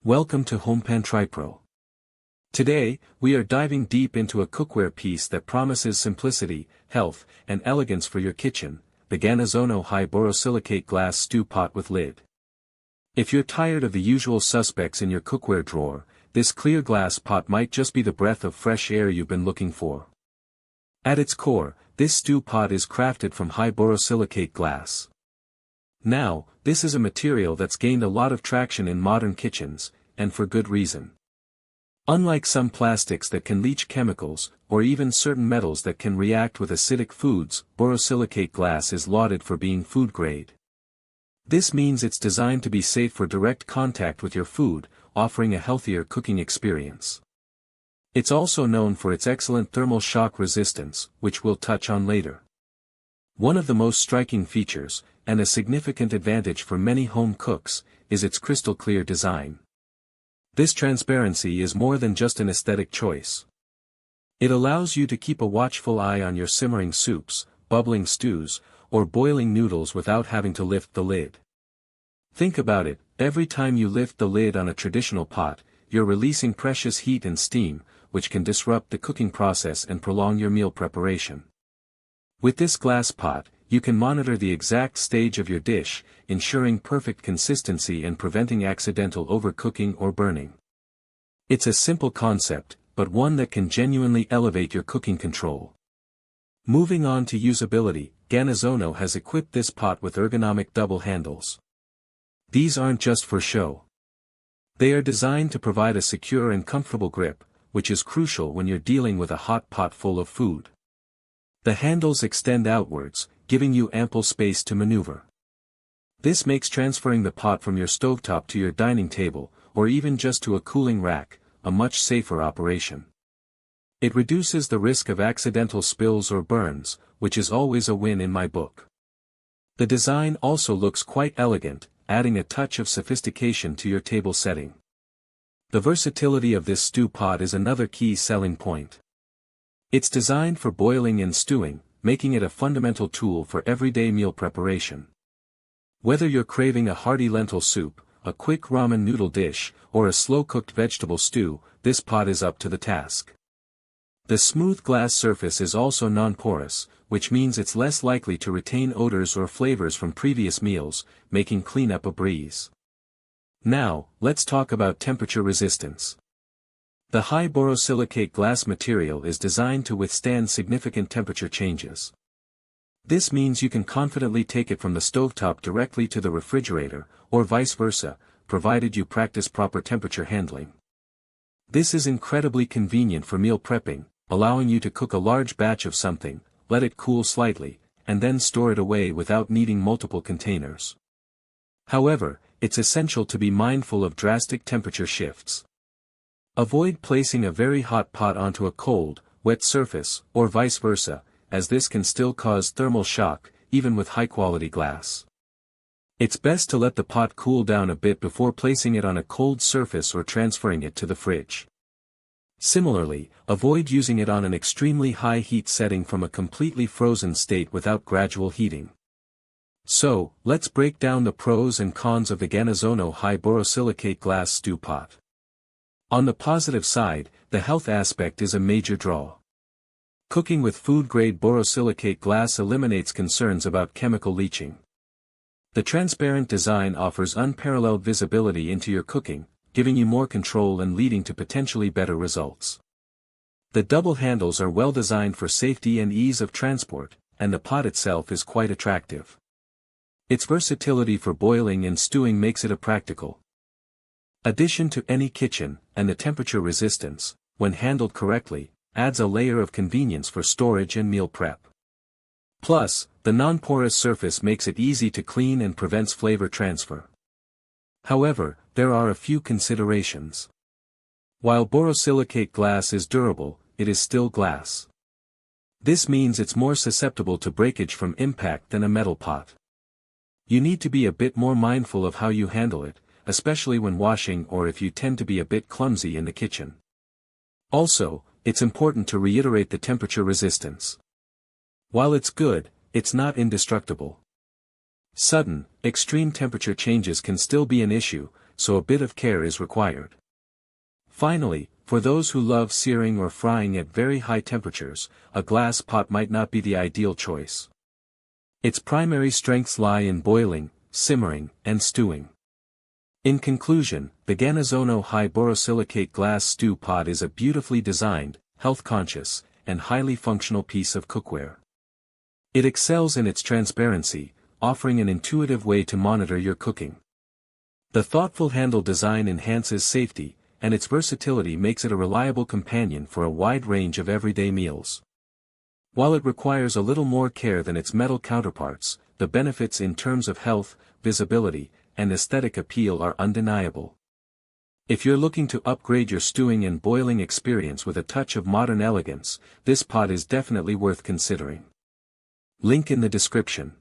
Welcome to HomePan TriPro. Today, we are diving deep into a cookware piece that promises simplicity, health, and elegance for your kitchen, the GANAZONO high borosilicate glass stew pot with lid. If you're tired of the usual suspects in your cookware drawer, this clear glass pot might just be the breath of fresh air you've been looking for. At its core, this stew pot is crafted from high borosilicate glass. Now, this is a material that's gained a lot of traction in modern kitchens, and for good reason. Unlike some plastics that can leach chemicals, or even certain metals that can react with acidic foods, borosilicate glass is lauded for being food grade. This means it's designed to be safe for direct contact with your food, offering a healthier cooking experience. It's also known for its excellent thermal shock resistance, which we'll touch on later. One of the most striking features, and a significant advantage for many home cooks, is its crystal clear design. This transparency is more than just an aesthetic choice. It allows you to keep a watchful eye on your simmering soups, bubbling stews, or boiling noodles without having to lift the lid. Think about it, every time you lift the lid on a traditional pot, you're releasing precious heat and steam, which can disrupt the cooking process and prolong your meal preparation. With this glass pot, you can monitor the exact stage of your dish, ensuring perfect consistency and preventing accidental overcooking or burning. It's a simple concept, but one that can genuinely elevate your cooking control. Moving on to usability, GANAZONO has equipped this pot with ergonomic double handles. These aren't just for show. They are designed to provide a secure and comfortable grip, which is crucial when you're dealing with a hot pot full of food. The handles extend outwards, giving you ample space to maneuver. This makes transferring the pot from your stovetop to your dining table, or even just to a cooling rack, a much safer operation. It reduces the risk of accidental spills or burns, which is always a win in my book. The design also looks quite elegant, adding a touch of sophistication to your table setting. The versatility of this stew pot is another key selling point. It's designed for boiling and stewing, making it a fundamental tool for everyday meal preparation. Whether you're craving a hearty lentil soup, a quick ramen noodle dish, or a slow-cooked vegetable stew, this pot is up to the task. The smooth glass surface is also non-porous, which means it's less likely to retain odors or flavors from previous meals, making cleanup a breeze. Now, let's talk about temperature resistance. The high borosilicate glass material is designed to withstand significant temperature changes. This means you can confidently take it from the stovetop directly to the refrigerator, or vice versa, provided you practice proper temperature handling. This is incredibly convenient for meal prepping, allowing you to cook a large batch of something, let it cool slightly, and then store it away without needing multiple containers. However, it's essential to be mindful of drastic temperature shifts. Avoid placing a very hot pot onto a cold, wet surface, or vice versa, as this can still cause thermal shock, even with high-quality glass. It's best to let the pot cool down a bit before placing it on a cold surface or transferring it to the fridge. Similarly, avoid using it on an extremely high heat setting from a completely frozen state without gradual heating. So, let's break down the pros and cons of the GANAZONO high borosilicate glass stew pot. On the positive side, the health aspect is a major draw. Cooking with food-grade borosilicate glass eliminates concerns about chemical leaching. The transparent design offers unparalleled visibility into your cooking, giving you more control and leading to potentially better results. The double handles are well designed for safety and ease of transport, and the pot itself is quite attractive. Its versatility for boiling and stewing makes it a practical addition to any kitchen, and the temperature resistance, when handled correctly, adds a layer of convenience for storage and meal prep. Plus, the non-porous surface makes it easy to clean and prevents flavor transfer. However, there are a few considerations. While borosilicate glass is durable, it is still glass. This means it's more susceptible to breakage from impact than a metal pot. You need to be a bit more mindful of how you handle it, especially when washing or if you tend to be a bit clumsy in the kitchen. Also, it's important to reiterate the temperature resistance. While it's good, it's not indestructible. Sudden, extreme temperature changes can still be an issue, so a bit of care is required. Finally, for those who love searing or frying at very high temperatures, a glass pot might not be the ideal choice. Its primary strengths lie in boiling, simmering, and stewing. In conclusion, the GANAZONO high borosilicate glass stew pot is a beautifully designed, health-conscious, and highly functional piece of cookware. It excels in its transparency, offering an intuitive way to monitor your cooking. The thoughtful handle design enhances safety, and its versatility makes it a reliable companion for a wide range of everyday meals. While it requires a little more care than its metal counterparts, the benefits in terms of health, visibility, and aesthetic appeal are undeniable. If you're looking to upgrade your stewing and boiling experience with a touch of modern elegance, this pot is definitely worth considering. Link in the description.